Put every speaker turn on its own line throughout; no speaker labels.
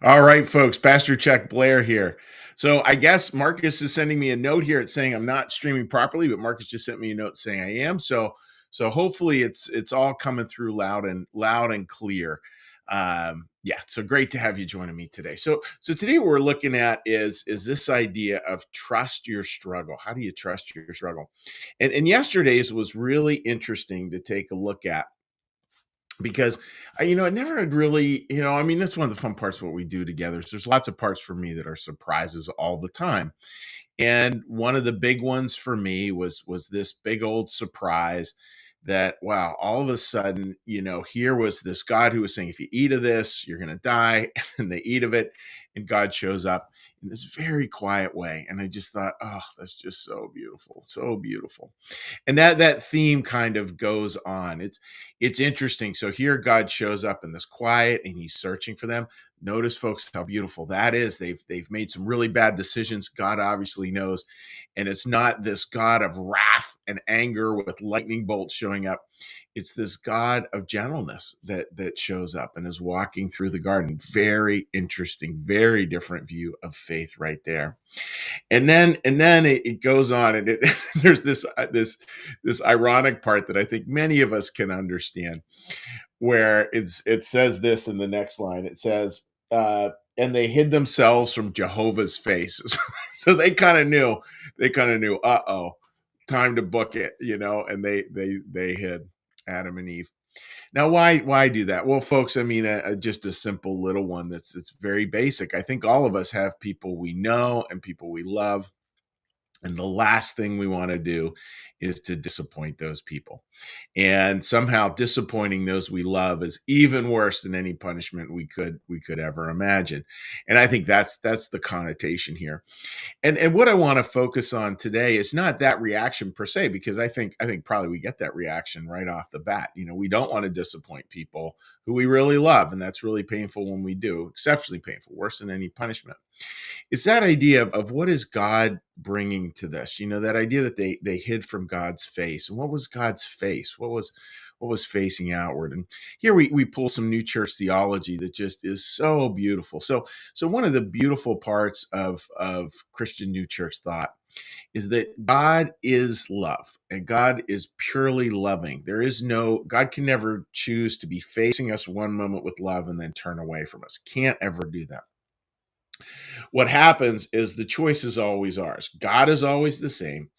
All right, folks, Pastor Chuck Blair here. So I guess Marcus is sending me a note here. It's saying I'm not streaming properly, but Marcus just sent me a note saying I am. So hopefully it's all coming through loud and clear. Yeah, so great to have you joining me today. So today what we're looking at is this idea of trust your struggle. How do you trust your struggle? And yesterday's was really interesting to take a look at because it never had really, I mean, that's one of the fun parts of what we do together. So there's lots of parts for me that are surprises all the time. And one of the big ones for me was this big old surprise that, wow, all of a sudden, here was this God who was saying, if you eat of this, you're going to die. And they eat of it, and God shows up in this very quiet way. And I just thought, oh, that's just so beautiful, so beautiful. And that theme kind of goes on. It's interesting. So here God shows up in this quiet, and he's searching for them. Notice, folks, how beautiful that is. They've made some really bad decisions. God obviously knows, and it's not this God of wrath and anger with lightning bolts showing up. It's this God of gentleness that shows up and is walking through the garden. Very interesting, very different view of faith right there. And then it goes on, and there's this ironic part that I think many of us can understand, where it says this in the next line. It says, and they hid themselves from Jehovah's face. So they kind of knew, uh-oh, time to book it, and they hid Adam and Eve. Now, why do that? Well, folks, I mean, just a simple little one that's it's very basic. I think all of us have people we know and people we love, and the last thing we want to do is to disappoint those people. And somehow disappointing those we love is even worse than any punishment we could ever imagine. And I think that's the connotation here. And what I want to focus on today is not that reaction per se, because I think probably we get that reaction right off the bat. We don't want to disappoint people who we really love, and that's really painful when we do, exceptionally painful, worse than any punishment. It's that idea of what is God bringing to this? That idea that they hid from God's face. And what was God's face? What was facing outward? And here we pull some new church theology that just is so beautiful. So one of the beautiful parts of Christian new church thought is that God is love, and God is purely loving. God can never choose to be facing us one moment with love and then turn away from us. Can't ever do that. What happens is the choice is always ours. God is always the same,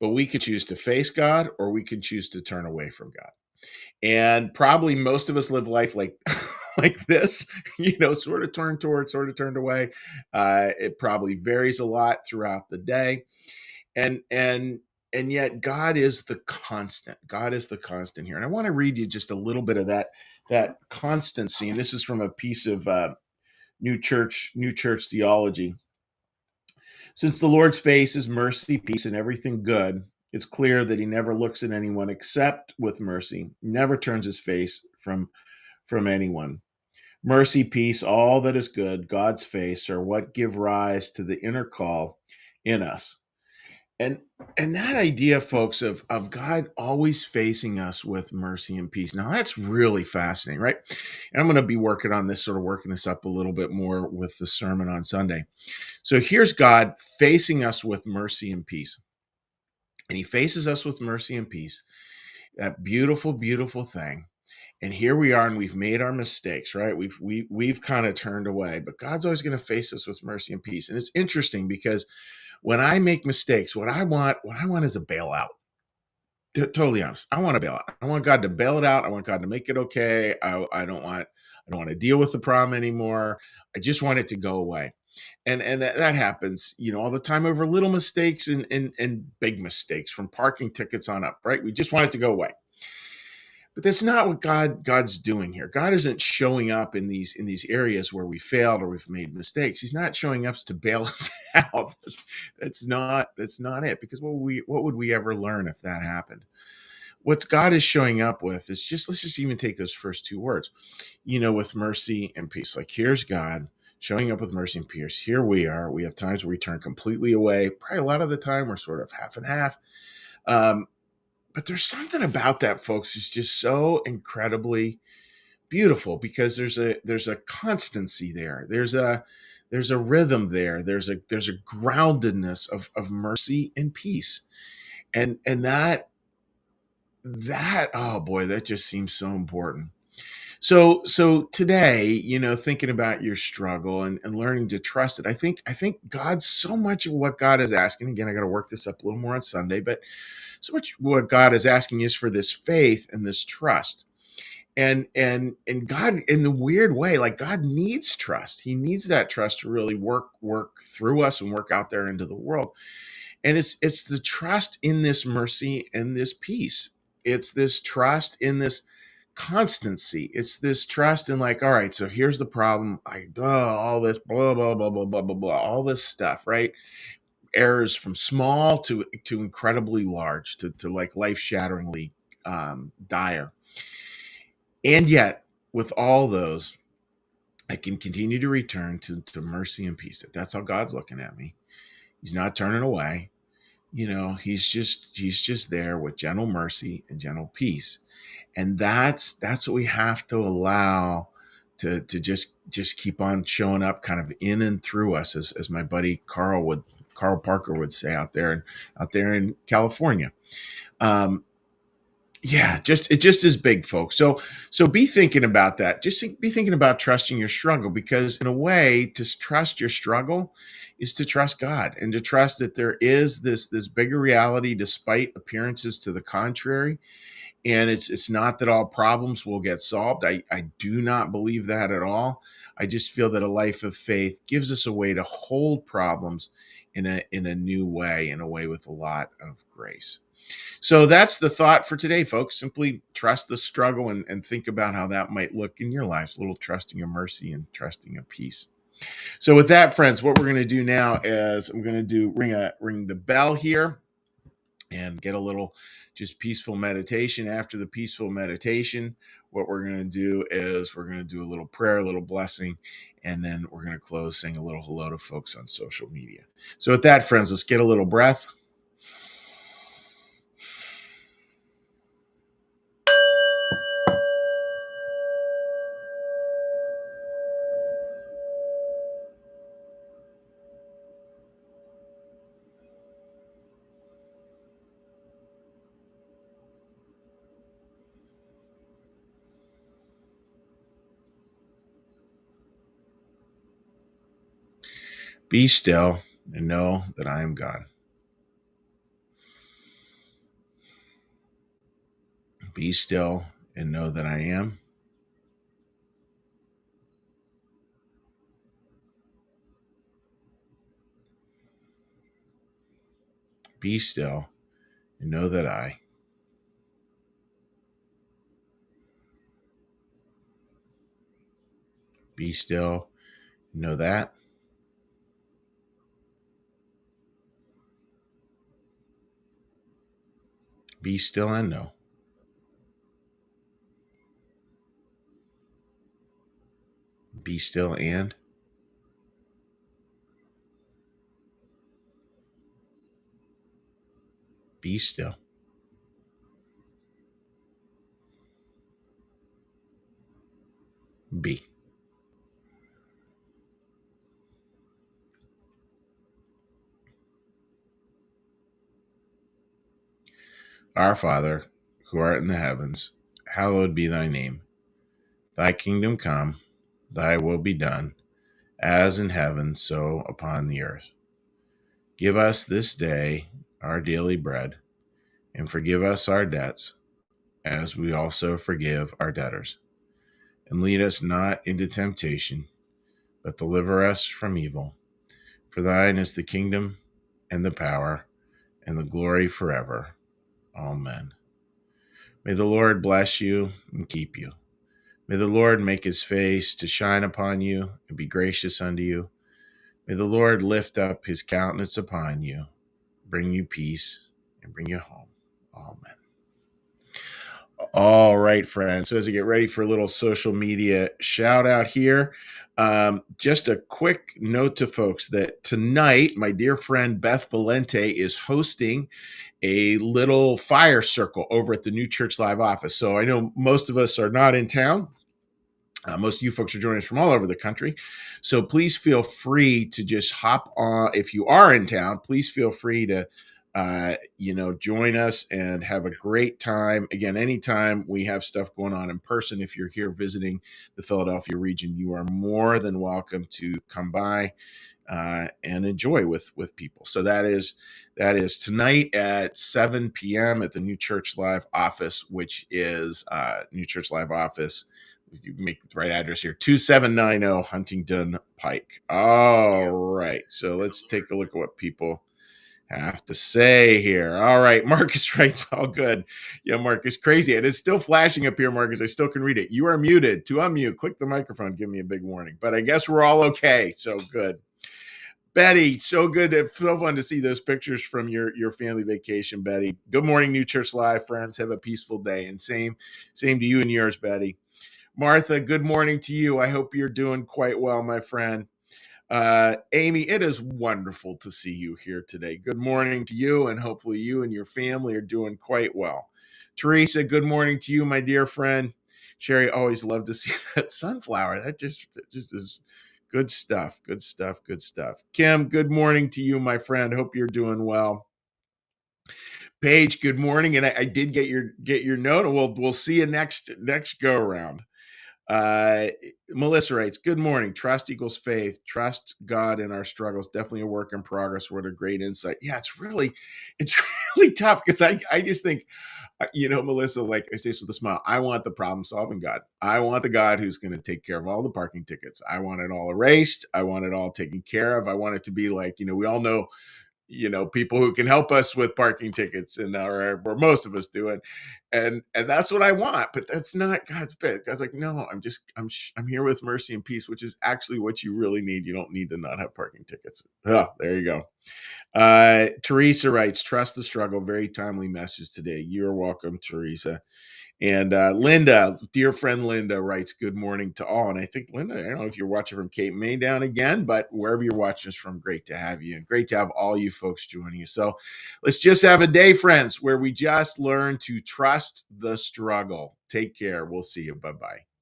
but we could choose to face God, or we can choose to turn away from God. And probably most of us live life like like this, sort of turned toward, sort of turned away. It probably varies a lot throughout the day, and yet God is the constant. God is the constant here. And I want to read you just a little bit of that constancy. And this is from a piece of New Church theology. Since the Lord's face is mercy, peace, and everything good, it's clear that he never looks at anyone except with mercy, never turns his face from anyone. Mercy, peace, all that is good, God's face, are what give rise to the inner call in us. And and that idea, folks, of God always facing us with mercy and peace. Now that's really fascinating, right? And I'm going to be working this up a little bit more with the sermon on Sunday. So here's God facing us with mercy and peace. And he faces us with mercy and peace. That beautiful, beautiful thing. And here we are, and we've made our mistakes, right? We've kind of turned away, but God's always going to face us with mercy and peace. And it's interesting because when I make mistakes, what I want is a bailout. Totally honest. I want to bail out. I want God to bail it out. I want God to make it okay. I don't want to deal with the problem anymore. I just want it to go away. And that happens, all the time over little mistakes and big mistakes, from parking tickets on up, right? We just want it to go away. But that's not what God's doing here. God isn't showing up in these areas where we failed or we've made mistakes. He's not showing up to bail us out. That's not it. Because what would we ever learn if that happened? What God is showing up with is let's just even take those first two words, with mercy and peace. Like, here's God showing up with mercy and peace. Here we are. We have times where we turn completely away. Probably a lot of the time we're sort of half and half. But there's something about that, folks, is just so incredibly beautiful because there's a constancy there. There's a rhythm there. There's a groundedness of mercy and peace. And that oh boy, that just seems so important. So today, thinking about your struggle and learning to trust it, I think God, so much of what God is asking, again, I got to work this up a little more on Sunday, but so much what God is asking is for this faith and this trust. And God, in the weird way, like, God needs trust. He needs that trust to really work through us and work out there into the world. And it's the trust in this mercy and this peace. It's this trust in this constancy. It's this trust in, like, all right, so here's the problem. All this blah blah blah blah blah blah blah, all this stuff, right? Errors from small to incredibly large, to like life shatteringly dire. And yet, with all those, I can continue to return to mercy and peace. That's how God's looking at me. He's not turning away. He's just there with gentle mercy and gentle peace. And that's what we have to allow to just keep on showing up kind of in and through us, as my buddy Carl Parker would say, out there in California. Um, yeah, it just is big, folks. So be thinking about that. Be thinking about trusting your struggle, because in a way, to trust your struggle is to trust God, and to trust that there is this bigger reality despite appearances to the contrary. And it's not that all problems will get solved. I do not believe that at all. I just feel that a life of faith gives us a way to hold problems in a new way, in a way with a lot of grace. So that's the thought for today, folks. Simply trust the struggle, and think about how that might look in your lives. A little trusting of mercy and trusting of peace. So with that, friends, what we're going to do now is I'm going to ring the bell here and get a little just peaceful meditation. After the peaceful meditation, what we're going to do is we're going to do a little prayer, a little blessing, and then we're going to close saying a little hello to folks on social media. So with that, friends, let's get a little breath. Be still and know that I am God. Be still and know that I am. Be still and know that I. Be still and know that. Be still and know. Be still and. Be still. Be. Our Father, who art in the heavens, hallowed be thy name. Thy kingdom come, thy will be done, as in heaven, so upon the earth. Give us this day our daily bread, and forgive us our debts, as we also forgive our debtors. And lead us not into temptation, but deliver us from evil. For thine is the kingdom, and the power, and the glory forever. Amen. May the Lord bless you and keep you. May the Lord make his face to shine upon you and be gracious unto you. May the Lord lift up his countenance upon you, bring you peace, and bring you home. Amen. All right, friends. So as I get ready for a little social media shout out here, just a quick note to folks that tonight, my dear friend Beth Valente is hosting a little fire circle over at the New Church Live office. So I know most of us are not in town, Most of you folks are joining us from all over the country. So please feel free to just hop on. If you are in town, please feel free to, join us and have a great time. Again, anytime we have stuff going on in person, if you're here visiting the Philadelphia region, you are more than welcome to come by and enjoy with people. So that is tonight at 7 p.m. at the New Church Live office, which is New Church Live office. You make the right address here, 2790 Huntington Pike. All right, so let's take a look at what people have to say here. All right, Marcus writes, all good. Yeah, Marcus, crazy. And it's still flashing up here, Marcus. I still can read it. You are muted. To unmute, click the microphone, give me a big warning. But I guess we're all okay, so good. Betty, so good. So fun to see those pictures from your family vacation, Betty. Good morning, New Church Live, friends. Have a peaceful day. And same to you and yours, Betty. Martha, good morning to you. I hope you're doing quite well, my friend. Amy, it is wonderful to see you here today. Good morning to you, and hopefully you and your family are doing quite well. Teresa, good morning to you, my dear friend. Sherry, always love to see that sunflower. That just is good stuff. Good stuff. Good stuff. Kim, good morning to you, my friend. Hope you're doing well. Paige, good morning. And I did get your note. We'll see you next go around. Melissa writes, good morning. Trust equals faith. Trust God in our struggles. Definitely a work in progress. What a great insight. Yeah, it's really tough because I just think, Melissa, like I say this with a smile, I want the problem solving God. I want the God who's going to take care of all the parking tickets. I want it all erased. I want it all taken care of. I want it to be like, we all know, people who can help us with parking tickets, and or most of us do it, and that's what I want. But that's not God's bit. God's like, no, I'm here with mercy and peace, which is actually what you really need. You don't need to not have parking tickets. Oh, there you go. Teresa writes, trust the struggle. Very timely message today. You're welcome, Teresa. And Linda, dear friend Linda, writes, good morning to all. And I think, Linda, I don't know if you're watching from Cape May down again, but wherever you're watching us from, great to have you. And great to have all you folks joining us. So let's just have a day, friends, where we just learn to trust the struggle. Take care. We'll see you. Bye-bye.